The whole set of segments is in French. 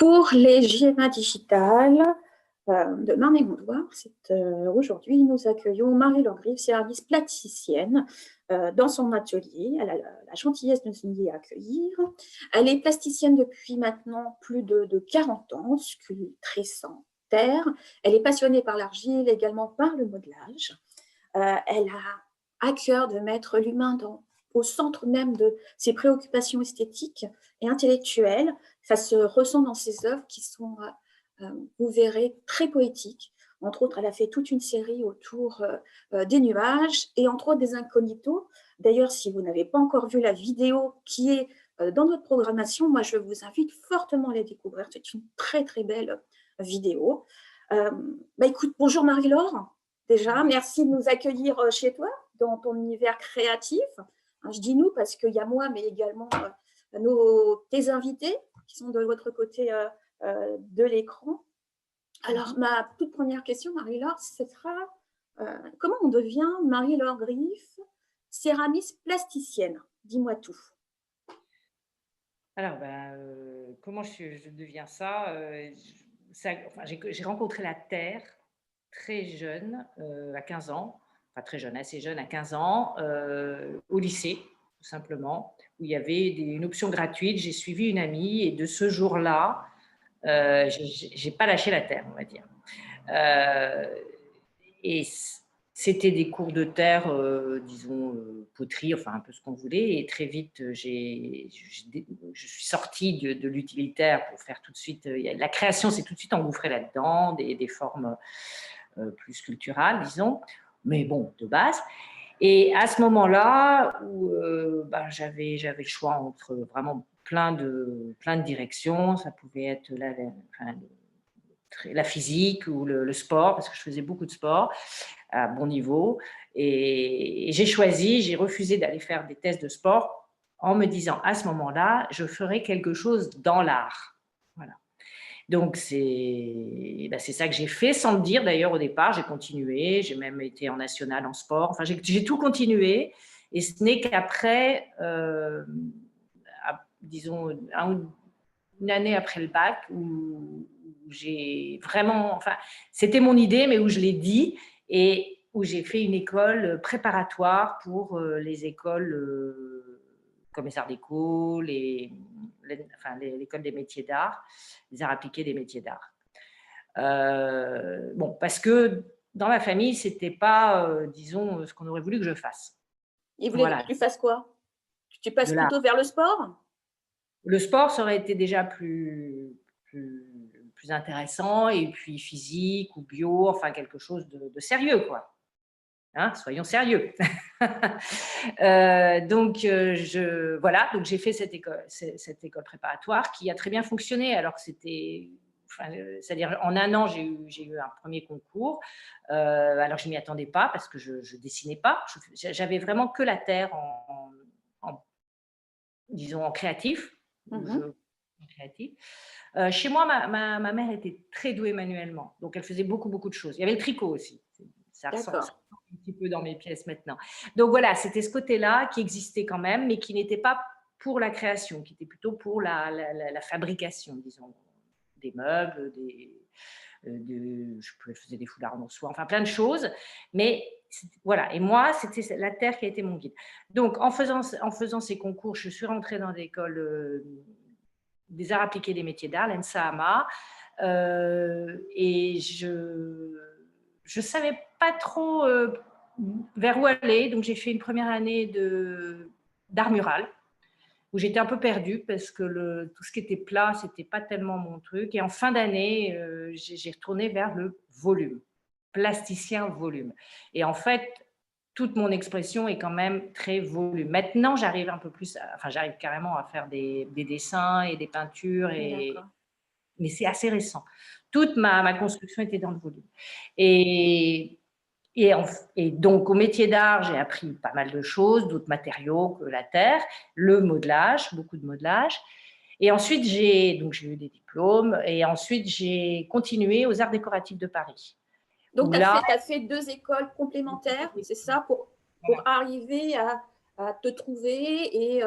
Pour les JMA Digital de Marne-et-Gondoire, aujourd'hui, nous accueillons Marie-Laure Grive, service plasticienne dans son atelier. Elle a la gentillesse de nous y accueillir. Elle est plasticienne depuis maintenant plus de 40 ans, sculptrice en terre. Elle est passionnée par l'argile, également par le modelage. Elle a à cœur de mettre l'humain au centre même de ses préoccupations esthétiques et intellectuelles. Ça se ressent dans ses œuvres qui sont, vous verrez, très poétiques. Entre autres, elle a fait toute une série autour des nuages et entre autres des incognitos. D'ailleurs, si vous n'avez pas encore vu la vidéo qui est dans notre programmation, moi, je vous invite fortement à la découvrir. C'est une très, très belle vidéo. Écoute, bonjour Marie-Laure. Déjà, merci de nous accueillir chez toi, dans ton univers créatif. Je dis nous parce qu'il y a moi, mais également tes invités qui sont de votre côté de l'écran. Alors, ma toute première question, Marie-Laure, ce sera comment on devient Marie-Laure Grive, céramiste plasticienne? Dis-moi tout. Alors, comment je deviens ça, j'ai rencontré la Terre très jeune, à 15 ans, enfin très jeune, assez jeune, à 15 ans, au lycée, tout simplement, où il y avait une option gratuite. J'ai suivi une amie et de ce jour-là, j'ai pas lâché la Terre, on va dire. Et c'était des cours de terre, disons, poterie, enfin un peu ce qu'on voulait. Et très vite, je suis sortie de l'utilitaire pour faire tout de suite. La création s'est tout de suite engouffrée là-dedans, des formes plus sculpturales, disons, mais bon, de base. Et à ce moment-là, où j'avais le choix entre vraiment plein de directions, ça pouvait être la physique ou le sport, parce que je faisais beaucoup de sport à bon niveau. Et j'ai refusé d'aller faire des tests de sport en me disant à ce moment-là, je ferai quelque chose dans l'art. Voilà. Donc, c'est ça que j'ai fait, sans le dire d'ailleurs au départ. J'ai continué, j'ai même été en national en sport. Enfin, j'ai tout continué. Et ce n'est qu'après, disons, une année après le bac, où j'ai vraiment, enfin, c'était mon idée, mais où je l'ai dit et où j'ai fait une école préparatoire pour les écoles comme les arts déco, l'école des métiers d'art, les arts appliqués des métiers d'art. Bon, parce que dans ma famille, c'était pas, disons, ce qu'on aurait voulu que je fasse. Ils voulaient que tu fasses quoi? Tu passes De l'art. plutôt vers le sport? Le sport, ça aurait été déjà plus intéressant, et puis physique ou bio, enfin quelque chose de sérieux, quoi. Hein, soyons sérieux. Donc j'ai fait cette école préparatoire qui a très bien fonctionné, alors que c'est-à-dire en un an, j'ai eu un premier concours. Alors je m'y attendais pas parce que je dessinais pas. J'avais vraiment que la terre disons en créatif. Créatif. Chez moi, ma mère était très douée manuellement, donc elle faisait beaucoup, beaucoup de choses. Il y avait le tricot aussi. Ça ressort un petit peu dans mes pièces maintenant. Donc voilà, c'était ce côté-là qui existait quand même, mais qui n'était pas pour la création, qui était plutôt pour la fabrication, disons, des meubles, je faisais des foulards en soie, enfin plein de choses. Mais voilà, et moi, c'était la terre qui a été mon guide. Donc en faisant ces concours, je suis rentrée dans l'école des arts appliqués des métiers d'art, l'ENSAAMA, et je savais pas trop vers où aller, donc j'ai fait une première année d'art mural, où j'étais un peu perdue parce que tout ce qui était plat, c'était pas tellement mon truc. Et en fin d'année, j'ai retourné vers le volume, plasticien volume. Et en fait, toute mon expression est quand même très volume. Maintenant, j'arrive un peu plus, j'arrive carrément à faire des dessins et des peintures, mais c'est assez récent. Toute ma construction était dans le volume. Et donc, au métier d'art, j'ai appris pas mal de choses, d'autres matériaux que la terre, le modelage, beaucoup de modelage. Et ensuite, j'ai eu des diplômes, et ensuite, j'ai continué aux Arts décoratifs de Paris. Donc, tu as fait 2 écoles complémentaires, c'est ça, pour arriver à te trouver et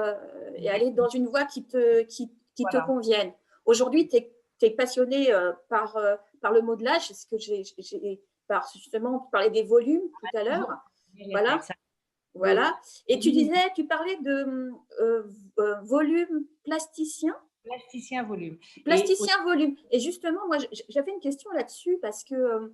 aller dans une voie qui te convienne. Aujourd'hui, tu es passionnée par le modelage, c'est ce que justement, tu parlais des volumes tout à l'heure. Voilà. Voilà. Et tu parlais de volume plasticien. Plasticien volume. Plasticien volume. Et justement, moi, j'avais une question là-dessus parce que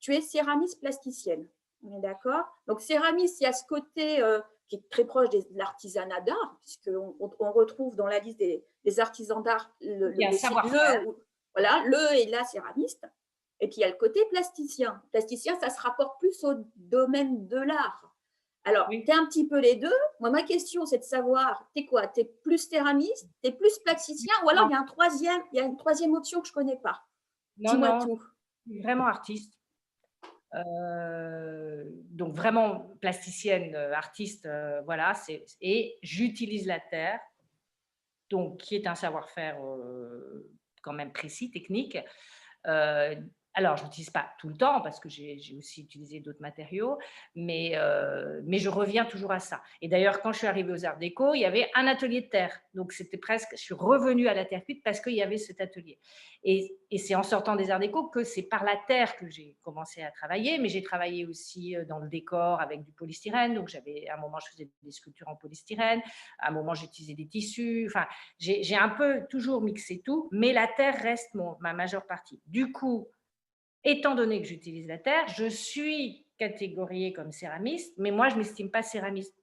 tu es céramiste plasticienne. On est d'accord? Donc, céramiste, il y a ce côté qui est très proche de l'artisanat d'art, puisqu'on retrouve dans la liste des artisans d'art voilà, le et la céramiste. Et puis, il y a le côté plasticien. Plasticien, ça se rapporte plus au domaine de l'art. Alors, tu es un petit peu les deux. Moi, ma question, c'est de savoir, tu es quoi? Tu es plus céramiste, tu es plus plasticien, ou alors il y a une troisième option que je ne connais pas. Dis-moi tout. Je suis vraiment artiste. Donc, vraiment plasticienne, artiste, voilà. Et j'utilise la terre, donc, qui est un savoir-faire quand même précis, technique. Alors, je ne l'utilise pas tout le temps parce que j'ai aussi utilisé d'autres matériaux, mais je reviens toujours à ça. Et d'ailleurs, quand je suis arrivée aux Arts Déco, il y avait un atelier de terre. Donc, c'était presque, je suis revenue à la terre cuite parce qu'il y avait cet atelier. Et c'est en sortant des Arts Déco que c'est par la terre que j'ai commencé à travailler, mais j'ai travaillé aussi dans le décor avec du polystyrène. Donc, à un moment, je faisais des sculptures en polystyrène, à un moment, j'utilisais des tissus. Enfin, j'ai un peu toujours mixé tout, mais la terre reste ma majeure partie. Du coup, étant donné que j'utilise la terre, je suis catégoriée comme céramiste, mais moi, je ne m'estime pas céramiste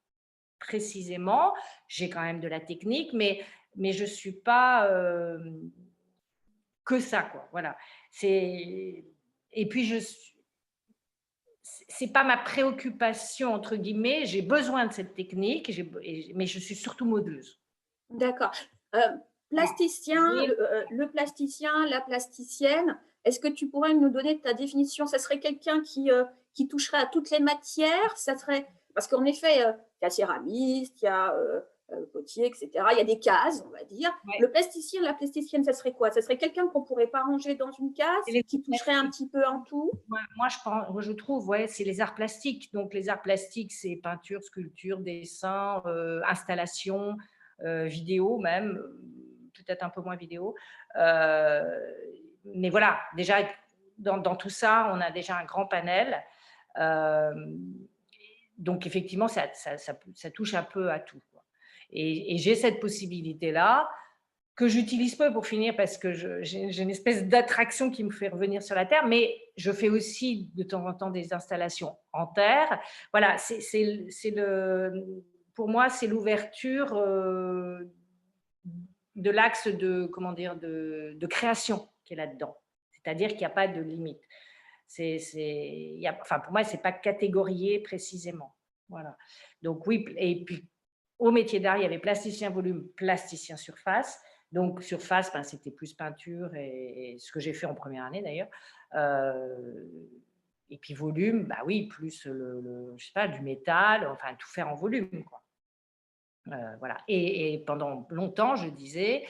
précisément. J'ai quand même de la technique, mais je ne suis pas que ça, quoi. Voilà. Et puis, c'est pas ma préoccupation, entre guillemets. J'ai besoin de cette technique, mais je suis surtout modeleuse. D'accord. Plasticien, le plasticien, la plasticienne, est-ce que tu pourrais nous donner ta définition? Ça serait quelqu'un qui toucherait à toutes les matières? Ça serait... Parce qu'en effet, il y a céramiste, il y a potier, etc. Il y a des cases, on va dire. Ouais. Le plasticien, la plasticienne, ça serait quoi? Ça serait quelqu'un qu'on ne pourrait pas ranger dans une case, qui toucherait un petit peu en tout? Moi, je trouve, ouais, c'est les arts plastiques. Donc, les arts plastiques, c'est peinture, sculpture, dessin, installation, vidéo même, peut-être un peu moins vidéo. Mais voilà, déjà, dans tout ça, on a déjà un grand panel. Donc, effectivement, ça touche un peu à tout, quoi. Et j'ai cette possibilité-là que j'utilise peu pour finir parce que j'ai une espèce d'attraction qui me fait revenir sur la terre, mais je fais aussi de temps en temps des installations en terre. Voilà, pour moi, c'est l'ouverture de l'axe de création qui est là-dedans. C'est-à-dire qu'il n'y a pas de limite. Enfin, pour moi, ce n'est pas catégorié précisément. Voilà. Donc oui, et puis au métier d'art, il y avait plasticien volume, plasticien surface. Donc surface, ben, c'était plus peinture et ce que j'ai fait en première année d'ailleurs. Et puis volume, bah oui, plus je sais pas, du métal, enfin tout faire en volume, quoi. Voilà. Et pendant longtemps, je disais,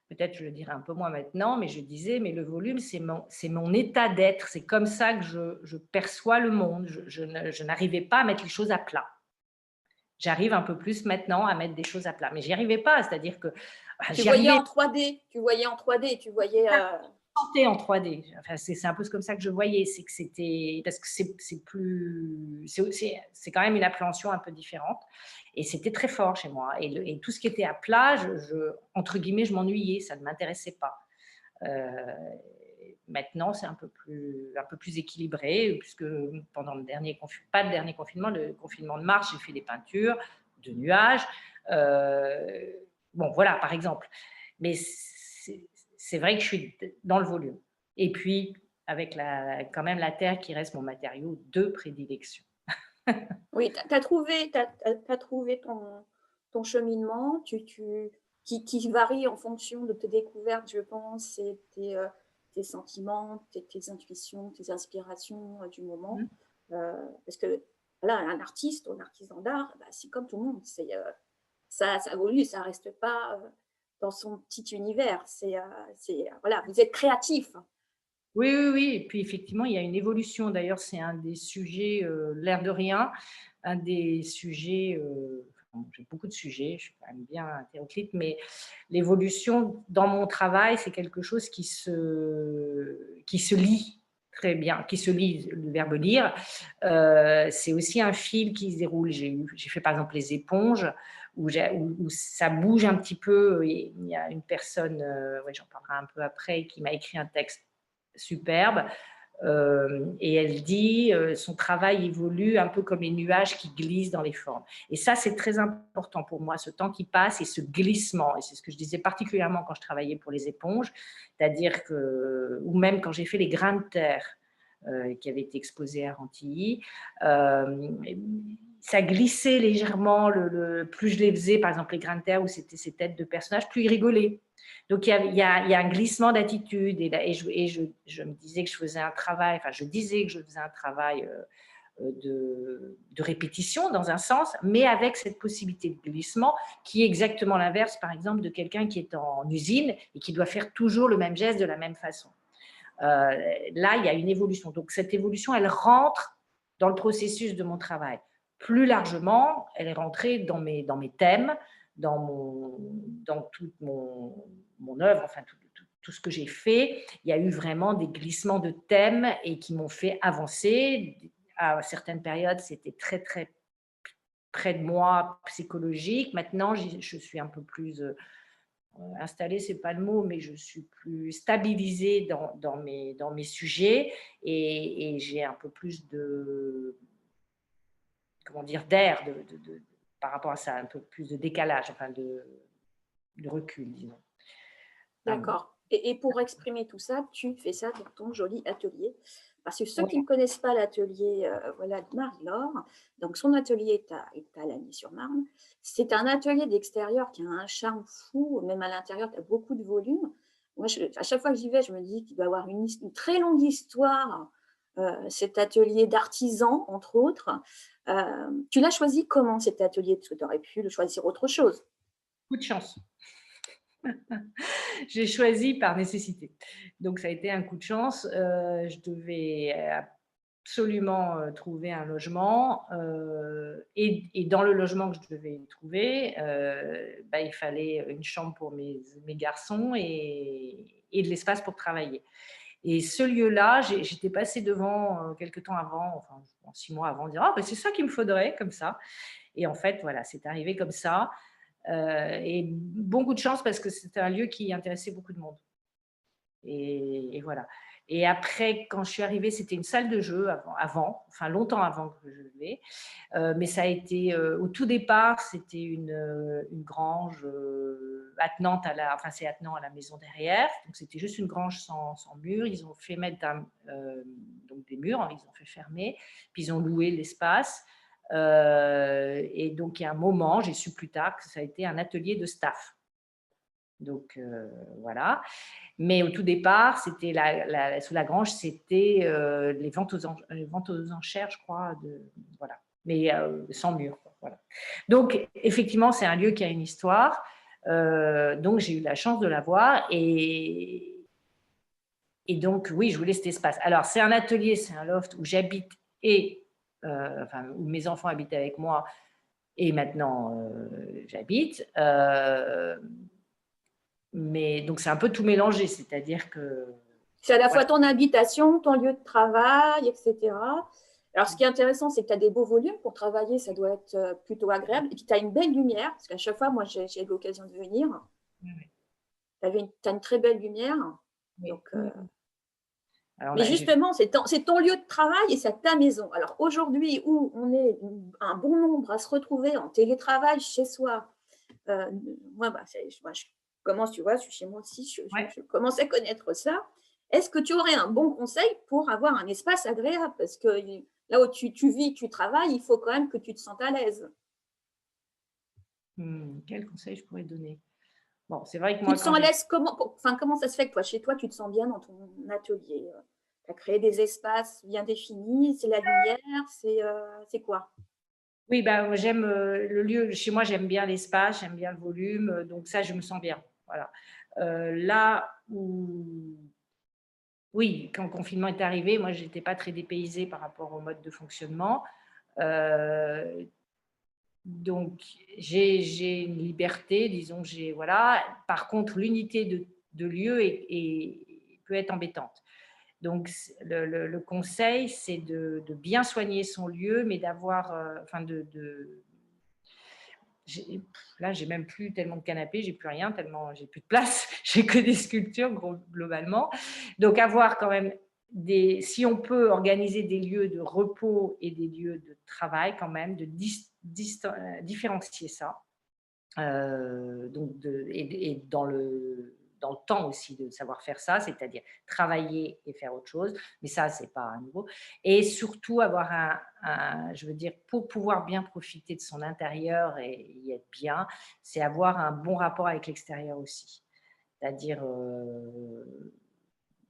peut-être je le dirai un peu moins maintenant, mais je disais, mais le volume, c'est mon état d'être, c'est comme ça que je perçois le monde. Je n'arrivais pas à mettre les choses à plat. J'arrive un peu plus maintenant à mettre des choses à plat, mais j'y arrivais pas, c'est-à-dire que tu voyais en 3D, tu voyais en 3D, tu voyais en 3D. Enfin, c'est un peu comme ça que je voyais, c'est que c'était parce que c'est plus, c'est quand même une appréhension un peu différente, et c'était très fort chez moi. Et tout ce qui était à plat, entre guillemets, je m'ennuyais, ça ne m'intéressait pas. Maintenant, c'est un peu plus équilibré, puisque pendant pas le dernier confinement, le confinement de mars, j'ai fait des peintures de nuages. Bon, voilà, par exemple. Mais c'est vrai que je suis dans le volume. Et puis, avec quand même la terre qui reste mon matériau de prédilection. Oui, tu as trouvé ton cheminement qui varie en fonction de tes découvertes, je pense, et tes sentiments, tes intuitions, tes inspirations du moment. Parce que là, un artiste ou un artisan d'art, bah, c'est comme tout le monde. Ça évolue, ça ne reste pas dans son petit univers. Voilà, vous êtes créatif. Oui, oui, oui. Et puis, effectivement, il y a une évolution. D'ailleurs, c'est un des sujets, l'air de rien, un des sujets bon, j'ai beaucoup de sujets, je suis quand même bien hétéroclite, mais l'évolution dans mon travail, c'est quelque chose qui se lit très bien, qui se lit, le verbe lire. C'est aussi un fil qui se déroule. J'ai fait par exemple les éponges, où ça bouge un petit peu. Et il y a une personne, ouais, j'en parlerai un peu après, qui m'a écrit un texte superbe. Et elle dit son travail évolue un peu comme les nuages qui glissent dans les formes. Et ça, c'est très important pour moi, ce temps qui passe et ce glissement. Et c'est ce que je disais particulièrement quand je travaillais pour les éponges, c'est-à-dire que, ou même quand j'ai fait les grains de terre qui avaient été exposés à Rantilly, euh, ça glissait légèrement. Plus je les faisais, par exemple les grains de terre où c'était ces têtes de personnages, plus ils rigolaient. Donc, il y a un glissement d'attitude je me disais que je faisais un travail, enfin, je disais que je faisais un travail de répétition dans un sens, mais avec cette possibilité de glissement qui est exactement l'inverse, par exemple, de quelqu'un qui est en usine et qui doit faire toujours le même geste de la même façon. Là, il y a une évolution. Donc, cette évolution, elle rentre dans le processus de mon travail. Plus largement, elle est rentrée dans mes thèmes, dans toute mon œuvre, enfin tout ce que j'ai fait. Il y a eu vraiment des glissements de thèmes et qui m'ont fait avancer. À certaines périodes, c'était très, très près de moi, psychologique. Maintenant, je suis un peu plus installée, c'est pas le mot, mais je suis plus stabilisée dans mes sujets et j'ai un peu plus de, comment dire, d'air par rapport à ça, un peu plus de décalage, enfin de recul, disons. D'accord. Et pour exprimer tout ça, tu fais ça dans ton joli atelier. Parce que ceux qui Ouais. ne connaissent pas l'atelier voilà, de Marie-Laure, donc son atelier est à Lagny-sur-Marne. C'est un atelier d'extérieur qui a un charme fou, même à l'intérieur, tu as beaucoup de volume. Moi, à chaque fois que j'y vais, je me dis qu'il doit avoir une très longue histoire, cet atelier d'artisan, entre autres. Tu l'as choisi comment, cet atelier? Parce que tu aurais pu le choisir autre chose. Coup de chance. J'ai choisi par nécessité. Donc, ça a été un coup de chance. Je devais absolument trouver un logement. Et dans le logement que je devais trouver, il fallait une chambre pour mes garçons et de l'espace pour travailler. Et ce lieu-là, j'étais passée devant quelques temps avant, enfin 6 mois avant, dire, ah, c'est ça qu'il me faudrait, comme ça. Et en fait, voilà, c'est arrivé comme ça. Et bon coup de chance parce que c'était un lieu qui intéressait beaucoup de monde. Et voilà. Et après, quand je suis arrivée, c'était une salle de jeu enfin longtemps avant que je l'ai. Mais ça a été, au tout départ, c'était une grange attenante enfin c'est attenant à la maison derrière. Donc c'était juste une grange sans mur. Ils ont fait mettre donc des murs, ils ont fait fermer, puis ils ont loué l'espace. Et donc, il y a un moment, j'ai su plus tard que ça a été un atelier de staff. Donc, voilà. Mais au tout départ, c'était sous la grange, c'était les ventes aux enchères, je crois. Voilà. Mais sans mur. Voilà. Donc, effectivement, c'est un lieu qui a une histoire. Donc, j'ai eu la chance de la voir. Et donc, oui, je voulais cet espace. Alors, c'est un atelier, c'est un loft où j'habite enfin, où mes enfants habitent avec moi et maintenant j'habite. Mais donc, c'est un peu tout mélangé, c'est-à-dire que. C'est à la fois Voilà. ton habitation, ton lieu de travail, etc. Alors, ce qui est intéressant, c'est que tu as des beaux volumes pour travailler, ça doit être plutôt agréable. Et puis, tu as une belle lumière, parce qu'à chaque fois, moi, j'ai eu l'occasion de venir. Oui, Tu as une très belle lumière. oui. Donc, Oui. Alors mais là, justement, c'est ton lieu de travail et c'est ta maison. Alors, aujourd'hui, où on est un bon nombre à se retrouver en télétravail chez soi, moi, je commence, tu vois, je suis chez moi aussi, ouais. je commence à connaître ça. Est-ce que tu aurais un bon conseil pour avoir un espace agréable? Parce que là où tu vis, tu travailles, il faut quand même que tu te sentes à l'aise. Quel conseil je pourrais donner? Bon, c'est vrai que Tu moi, te quand sens à j'ai. l'aise comment ça se fait que toi, chez toi, tu te sens bien dans ton atelier? Tu as créé des espaces bien définis, c'est la lumière, c'est quoi? Oui, bah, j'aime le lieu. Chez moi, j'aime bien l'espace, j'aime bien le volume. Donc, ça, je me sens bien. Voilà. Là où. Oui, quand le confinement est arrivé, moi, je n'étais pas très dépaysée par rapport au mode de fonctionnement. Euh, Donc, j'ai une liberté, disons, voilà. Par contre, l'unité de lieu peut être embêtante. Donc, le conseil, c'est de bien soigner son lieu, mais d'avoir, enfin, là, j'ai même plus tellement de canapés, j'ai plus rien, tellement j'ai plus de place, j'ai que des sculptures globalement. Donc, avoir quand même si on peut organiser des lieux de repos et des lieux de travail, quand même, de différencier ça. Donc et dans le temps aussi de savoir faire ça, c'est-à-dire travailler et faire autre chose, mais ça, c'est pas un nouveau. Et surtout avoir je veux dire, pour pouvoir bien profiter de son intérieur et y être bien, c'est avoir un bon rapport avec l'extérieur aussi. C'est-à-dire,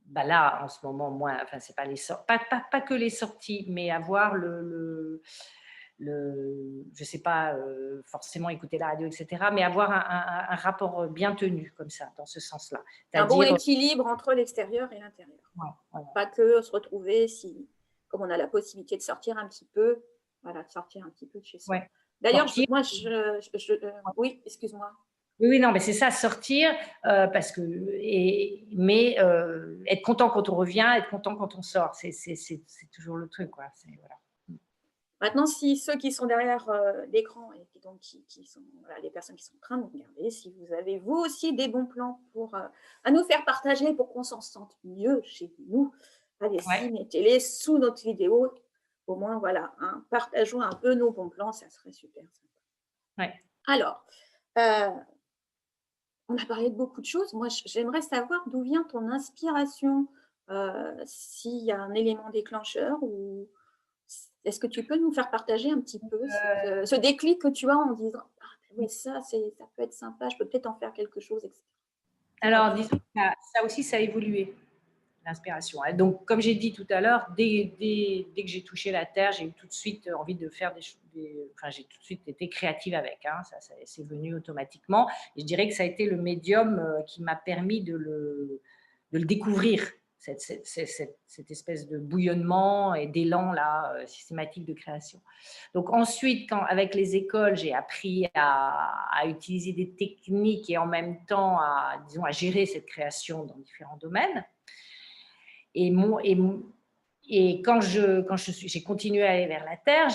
bah là, en ce moment, moins, enfin, c'est pas pas que les sorties, mais avoir je sais pas, forcément écouter la radio, et cetera, mais avoir un rapport bien tenu comme ça, dans ce sens-là. Un bon C'est-à-dire, équilibre entre l'extérieur et l'intérieur. ouais, voilà. Pas que se retrouver comme on a la possibilité de sortir un petit peu, voilà, de sortir un petit peu de chez soi. Ouais, D'ailleurs, sortir. oui, excuse-moi. Oui, oui, non, mais c'est ça, sortir, parce que mais être content quand on revient, être content quand on sort, c'est toujours le truc, quoi, voilà. Maintenant, si ceux qui sont derrière, l'écran et donc qui sont voilà, les personnes qui sont en train de nous regarder, si vous avez vous aussi des bons plans à nous faire partager pour qu'on s'en sente mieux chez nous, Ouais, allez-y, mettez-les sous notre vidéo. Au moins, voilà, hein, partageons un peu nos bons plans, ça serait super sympa. ouais. Alors, heu, on a parlé de beaucoup de choses. Moi, j'aimerais savoir d'où vient ton inspiration, s'il y a un élément déclencheur ou est-ce que tu peux nous faire partager un petit peu ce déclic que tu as en disant: «Ah ben ouais, ça peut être sympa, je peux peut-être en faire quelque chose» et cetera. Dis-moi Alors tout. disons que ça aussi, ça a évolué. L'inspiration. Donc, comme j'ai dit tout à l'heure, dès que j'ai touché la terre, j'ai eu tout de suite envie de faire enfin, j'ai tout de suite été créative avec. Hein, ça c'est venu automatiquement. Et je dirais que ça a été le médium qui m'a permis de le découvrir, cette espèce de bouillonnement et d'élan là systématique de création. Donc ensuite, avec les écoles, j'ai appris à utiliser des techniques et en même temps disons, à gérer cette création dans différents domaines. Et, mon, et, et j'ai continué à aller vers la terre,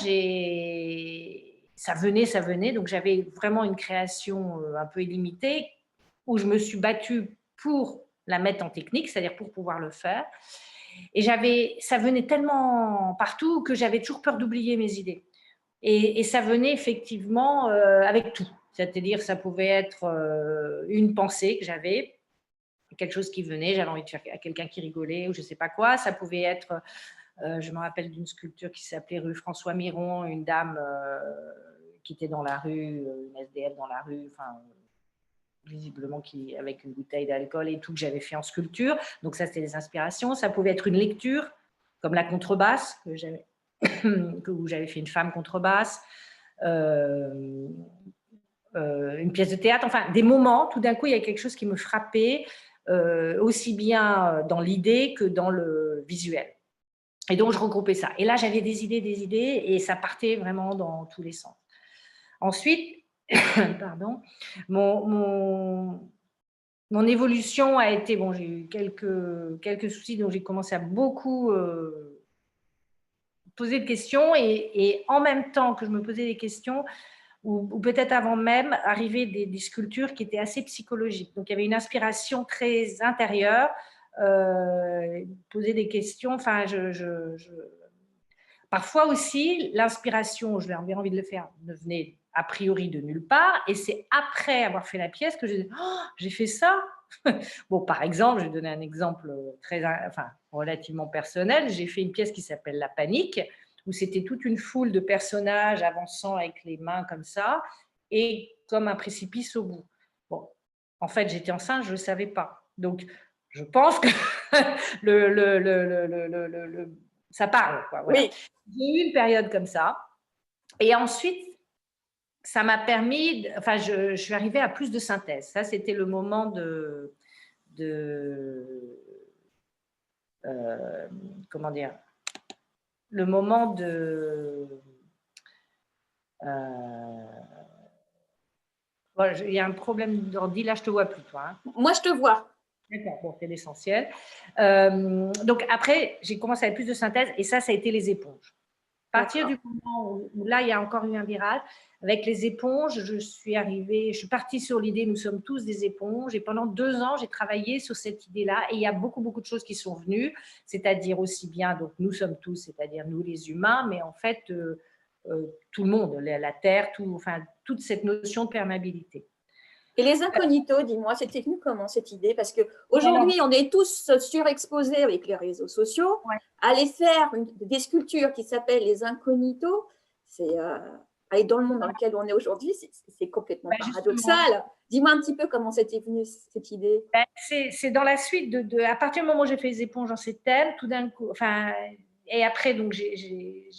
ça venait. Donc j'avais vraiment une création un peu illimitée où je me suis battue pour la mettre en technique, c'est-à-dire pour pouvoir le faire. Et ça venait tellement partout que j'avais toujours peur d'oublier mes idées. Et ça venait effectivement avec tout. C'est-à-dire ça pouvait être une pensée que j'avais, quelque chose qui venait, j'avais envie de faire à quelqu'un qui rigolait ou je ne sais pas quoi. Ça pouvait être, je me rappelle d'une sculpture qui s'appelait rue François Miron, une dame qui était dans la rue, une SDF dans la rue, enfin, visiblement avec une bouteille d'alcool et tout, que j'avais fait en sculpture. Donc ça, c'était des inspirations. Ça pouvait être une lecture, comme la contrebasse, où j'avais fait une femme contrebasse. Une pièce de théâtre, enfin des moments, tout d'un coup il y a quelque chose qui me frappait, aussi bien dans l'idée que dans le visuel. Et donc je regroupais ça. Et là j'avais des idées, et ça partait vraiment dans tous les sens. Ensuite, pardon, mon évolution a été, bon, j'ai eu quelques soucis, donc j'ai commencé à beaucoup poser de questions, et en même temps que je me posais des questions, ou peut-être avant même, arrivaient des sculptures qui étaient assez psychologiques. Donc il y avait une inspiration très intérieure, poser des questions. Enfin, parfois aussi, l'inspiration, je l'avais envie de le faire, ne venait a priori de nulle part, et c'est après avoir fait la pièce que j'ai fait ça. Bon, par exemple, je vais donner un exemple enfin, relativement personnel. J'ai fait une pièce qui s'appelle La Panique, où c'était toute une foule de personnages avançant avec les mains comme ça, et comme un précipice au bout. Bon, en fait, j'étais enceinte, je ne le savais pas. Donc, je pense que ça parle, quoi, voilà. Oui, J'ai eu une période comme ça. Et ensuite, ça m'a permis, enfin, je suis arrivée à plus de synthèse. Ça, c'était le moment de comment dire, le moment Euh, voilà, il y a un problème d'ordi, là je te vois plus toi. Hein. Moi, je te vois. D'accord, bon, c'est l'essentiel. Donc après, j'ai commencé à avoir plus de synthèse et ça a été les éponges. À partir du moment où là, il y a encore eu un virage, avec les éponges, je suis partie sur l'idée, nous sommes tous des éponges, et pendant 2 ans, j'ai travaillé sur cette idée-là, et il y a beaucoup, beaucoup de choses qui sont venues, c'est-à-dire aussi bien, donc nous sommes tous, c'est-à-dire nous les humains, mais en fait, tout le monde, la Terre, enfin, toute cette notion de perméabilité. Et les incognitos, dis-moi, c'était venu comment cette idée? Parce qu'aujourd'hui, on est tous surexposés avec les réseaux sociaux. Ouais. Aller faire des sculptures qui s'appellent les incognitos, c'est aller dans le monde dans lequel on est aujourd'hui, c'est complètement paradoxal. Dis-moi un petit peu comment c'était venu cette idée. C'est dans la suite à partir du moment où j'ai fait les éponges dans ces thèmes, tout d'un coup, enfin, et après, donc j'ai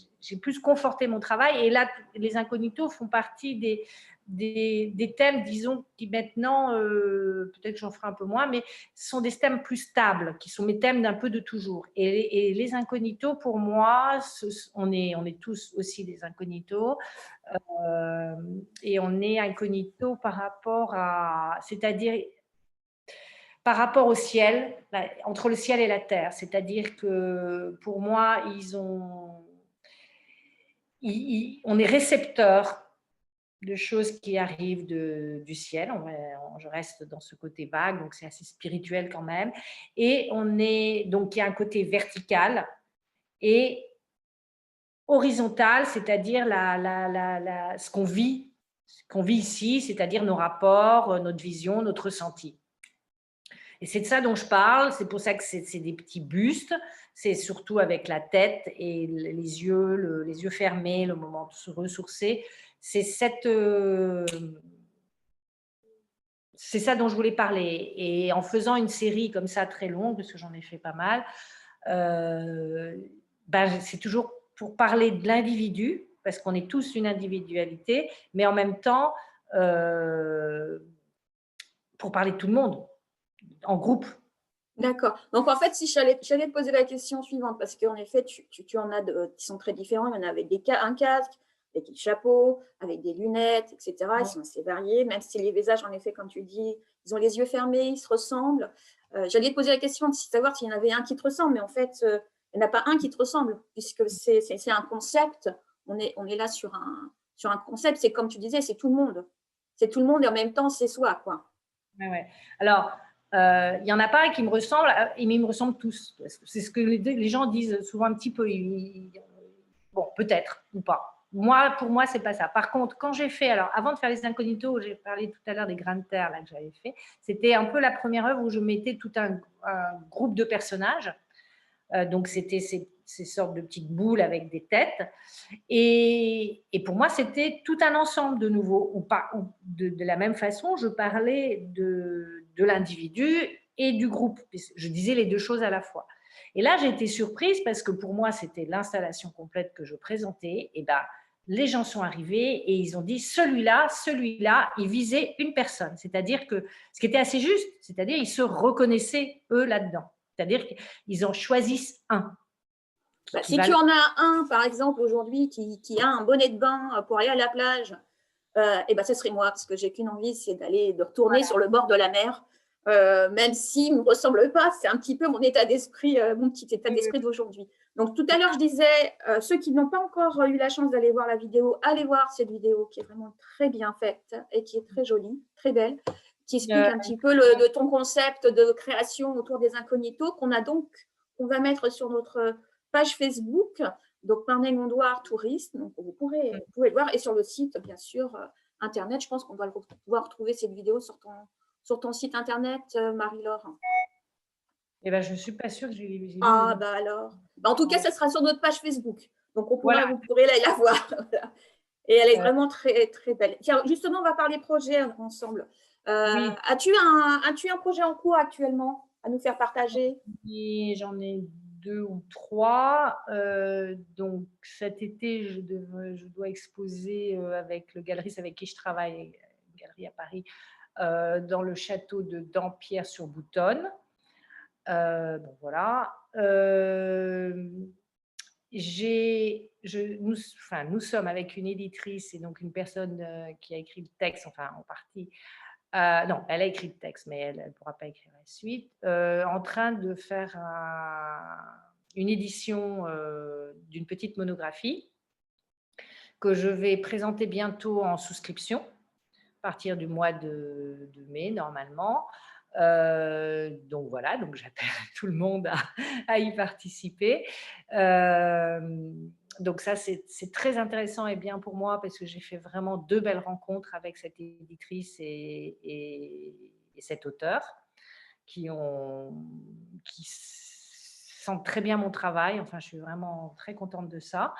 plus conforté mon travail. Et là, les incognitos font partie des thèmes, disons, qui maintenant, peut-être que j'en ferai un peu moins, mais ce sont des thèmes plus stables, qui sont mes thèmes d'un peu de toujours. Et les incognitos, pour moi, on est tous aussi des incognitos. Et on est incognito par rapport à, c'est-à-dire par rapport au ciel, entre le ciel et la terre. C'est-à-dire que pour moi, on est récepteur de choses qui arrivent du ciel. Je reste dans ce côté vague, donc c'est assez spirituel quand même. Et donc il y a un côté vertical et horizontal, c'est-à-dire ce qu'on vit ici, c'est-à-dire nos rapports, notre vision, notre ressenti. Et c'est de ça dont je parle, c'est pour ça que c'est des petits bustes, c'est surtout avec la tête et les yeux fermés, le moment de se ressourcer. C'est ça dont je voulais parler. Et en faisant une série comme ça très longue, parce que j'en ai fait pas mal, c'est toujours pour parler de l'individu, parce qu'on est tous une individualité, mais en même temps, pour parler de tout le monde, en groupe. D'accord. Donc, en fait, si j'allais te poser la question suivante, parce qu'en effet, tu en as qui sont très différents. Il y en a avec un casque, avec des chapeaux, avec des lunettes, etc. Ils sont assez variés, même si les visages, en effet, comme tu dis, ils ont les yeux fermés, ils se ressemblent. J'allais te poser la question de savoir s'il y en avait un qui te ressemble, mais en fait, il n'y en a pas un qui te ressemble, puisque c'est un concept. On est là sur un concept. C'est comme tu disais, c'est tout le monde. C'est tout le monde et en même temps, c'est soi, quoi. Ouais. Alors, il n'y en a pas un qui me ressemble, mais ils me ressemblent tous. C'est ce que les gens disent souvent un petit peu. Bon, peut-être ou pas. Pour moi, c'est pas ça. Par contre, quand j'ai fait, alors avant de faire les incognitos, j'ai parlé tout à l'heure des grains de terre là, que j'avais fait, c'était un peu la première œuvre où je mettais tout un groupe de personnages. Donc, c'était ces sortes de petites boules avec des têtes. Et pour moi, c'était tout un ensemble de nouveau. De la même façon, je parlais de l'individu et du groupe. Je disais les deux choses à la fois. Et là, j'ai été surprise parce que pour moi, c'était l'installation complète que je présentais. Et ben, les gens sont arrivés et ils ont dit celui-là, il visait une personne. C'est-à-dire que ce qui était assez juste, c'est-à-dire ils se reconnaissaient eux là-dedans. C'est-à-dire qu'ils en choisissent un. Si tu en as un, par exemple, aujourd'hui, qui a un bonnet de bain pour aller à la plage, ce serait moi, parce que j'ai qu'une envie, c'est de retourner sur le bord de la mer, même s'il ne me ressemble pas, c'est un petit peu mon état d'esprit, mon petit état d'esprit d'aujourd'hui. Donc, tout à l'heure, je disais, ceux qui n'ont pas encore eu la chance d'aller voir la vidéo, allez voir cette vidéo qui est vraiment très bien faite et qui est très jolie, très belle, qui explique un petit peu de ton concept de création autour des incognitos qu'on va mettre sur notre page Facebook, donc Marnay Gondouard Tourisme, donc vous pouvez le voir, et sur le site, bien sûr, Internet. Je pense qu'on va pouvoir retrouver cette vidéo sur ton site Internet, Marie-Laure. Eh ben, je ne suis pas sûre que j'ai vu. Alors. En tout cas, ça sera sur notre page Facebook. Donc, vous pourrez la voir. Et elle est vraiment très, très belle. Tiens, justement, on va parler projet ensemble. Oui. As-tu un projet en cours actuellement à nous faire partager? J'en ai 2 ou 3. Donc, cet été, je dois exposer avec le galeriste avec qui je travaille, une galerie à Paris, dans le château de Dampierre-sur-Boutonne. Bon, voilà. nous sommes avec une éditrice et donc une personne qui a écrit le texte, enfin en partie. Non, elle a écrit le texte, mais elle ne pourra pas écrire la suite. En train de faire une édition d'une petite monographie que je vais présenter bientôt en souscription, à partir du mois de mai normalement. Donc voilà, donc j'appelle tout le monde à y participer. Donc ça, c'est très intéressant et bien pour moi parce que j'ai fait vraiment 2 belles rencontres avec cette éditrice et cet auteur qui sentent très bien mon travail. Enfin, je suis vraiment très contente de ça.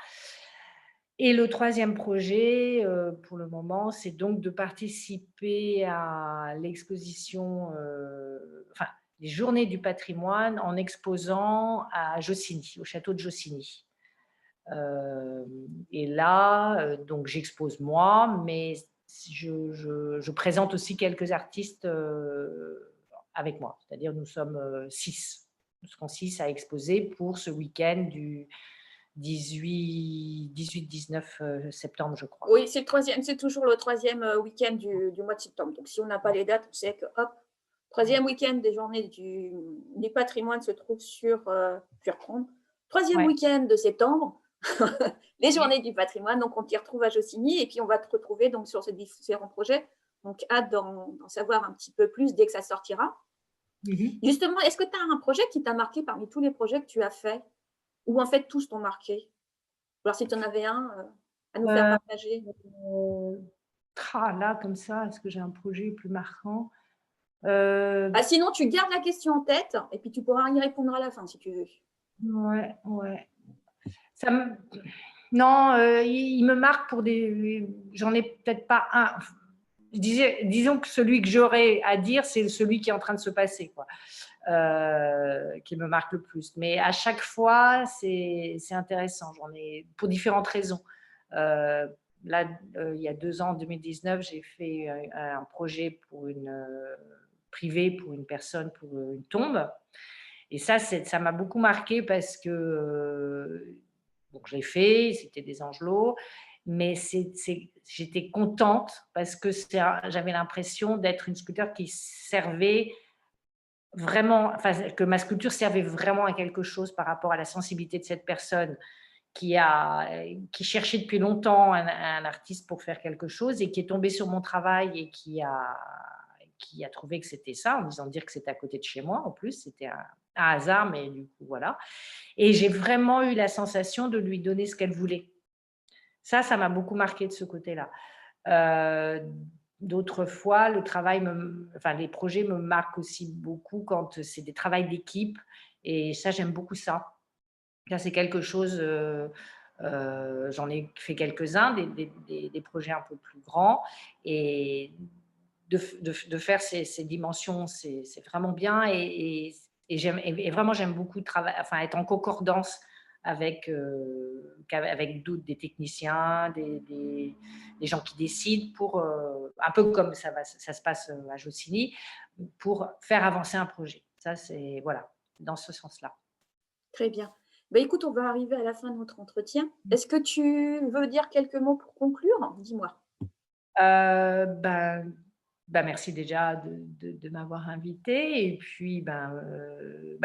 Et le troisième projet, pour le moment, c'est donc de participer à l'exposition, enfin, les Journées du patrimoine en exposant à Jossigny, au château de Jossigny. Et là, donc j'expose moi, mais je présente aussi quelques artistes, avec moi. C'est-à-dire nous sommes, 6. Nous serons 6 à exposer pour ce week-end du 18-19 septembre, je crois. Oui, c'est toujours le troisième week-end du mois de septembre. Donc, si on n'a pas les dates, on sait que, hop, troisième week-end des journées du patrimoine se trouve sur, je vais reprendre, troisième Ouais. week-end de septembre, les journées du patrimoine. Donc, on t'y retrouve à Jossigny et puis on va te retrouver donc sur ces différents projets. Donc, hâte d'en savoir un petit peu plus dès que ça sortira. Justement, est-ce que tu as un projet qui t'a marqué parmi tous les projets que tu as faits? Ou en fait, tous t'ont marqué? Alors, si tu en avais un à nous faire partager. Là, comme ça, est-ce que j'ai un projet plus marquant? Sinon, tu gardes la question en tête et puis tu pourras y répondre à la fin si tu veux. Ouais, ouais. Ça me Non, il me marque pour des j'en ai peut-être pas un. Disons que celui que j'aurais à dire, c'est celui qui est en train de se passer, quoi, qui me marque le plus. Mais à chaque fois, c'est intéressant. J'en ai pour différentes raisons. Là, il y a 2 ans, en 2019, j'ai fait un projet pour privé pour une personne, pour une tombe. Et ça m'a beaucoup marqué parce que donc je l'ai fait, c'était des angelots, mais j'étais contente parce que j'avais l'impression d'être une sculpteur qui servait vraiment, enfin, que ma sculpture servait vraiment à quelque chose par rapport à la sensibilité de cette personne qui cherchait depuis longtemps un artiste pour faire quelque chose et qui est tombé sur mon travail et qui a trouvé que c'était ça, en me disant dire que c'était à côté de chez moi. En plus, c'était un hasard, mais du coup, voilà. Et j'ai vraiment eu la sensation de lui donner ce qu'elle voulait. Ça m'a beaucoup marqué de ce côté-là. D'autres fois, les projets me marquent aussi beaucoup quand c'est des travaux d'équipe. Et ça, j'aime beaucoup ça. Ça, c'est quelque chose, j'en ai fait quelques-uns, des projets un peu plus grands. Et de faire ces dimensions, c'est vraiment bien. Et vraiment, j'aime beaucoup être en concordance avec des techniciens, des gens qui décident pour, un peu comme ça se passe à Jossigny, pour faire avancer un projet. Ça, c'est voilà, dans ce sens-là. Très bien. Écoute, on va arriver à la fin de notre entretien. Est-ce que tu veux dire quelques mots pour conclure? Dis-moi. Merci déjà de m'avoir invitée et puis,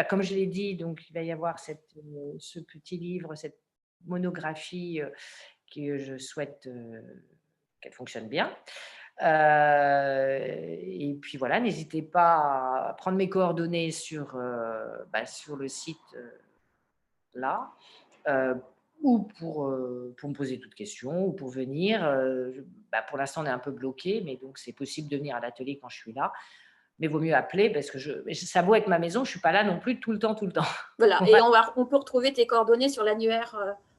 comme je l'ai dit, donc il va y avoir ce petit livre, cette monographie, que je souhaite, qu'elle fonctionne bien. Et puis voilà, n'hésitez pas à prendre mes coordonnées sur le site, là, heu, ou pour me poser toute question ou pour venir. Pour l'instant, on est un peu bloqué, mais donc c'est possible de venir à l'atelier quand je suis là. Mais vaut mieux appeler parce que ça a beau être ma maison, je ne suis pas là non plus tout le temps, tout le temps. Voilà, et Voilà. on peut retrouver tes coordonnées sur l'annuaire,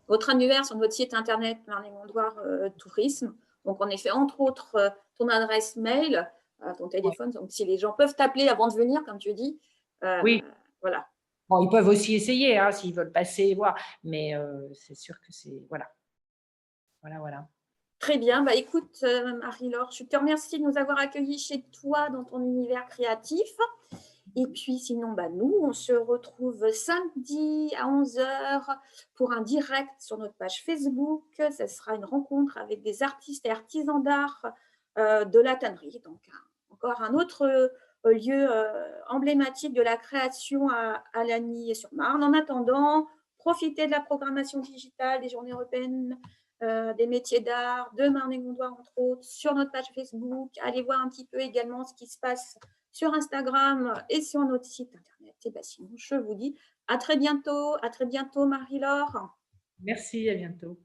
votre annuaire sur notre site internet Marne-et-Gondoire Tourisme. Donc, en effet, entre autres, ton adresse mail, ton Ouais. téléphone. Donc, si les gens peuvent t'appeler avant de venir, comme tu dis, Oui, voilà. bon, ils peuvent aussi essayer, hein, s'ils veulent passer voir, mais c'est sûr que c'est voilà. Voilà, voilà. Très bien. Écoute, Marie-Laure, je te remercie de nous avoir accueillis chez toi dans ton univers créatif. Et puis sinon, nous, on se retrouve samedi à 11 h pour un direct sur notre page Facebook. Ce sera une rencontre avec des artistes et artisans d'art de la tannerie. Donc, encore un autre lieu emblématique de la création à Lagny-sur-Marne. En attendant, profitez de la programmation digitale des Journées européennes des métiers d'art, de Marne-et-Gondoire, entre autres, sur notre page Facebook. Allez voir un petit peu également ce qui se passe sur Instagram et sur notre site internet. Et sinon, je vous dis à très bientôt Marie-Laure. Merci, à bientôt.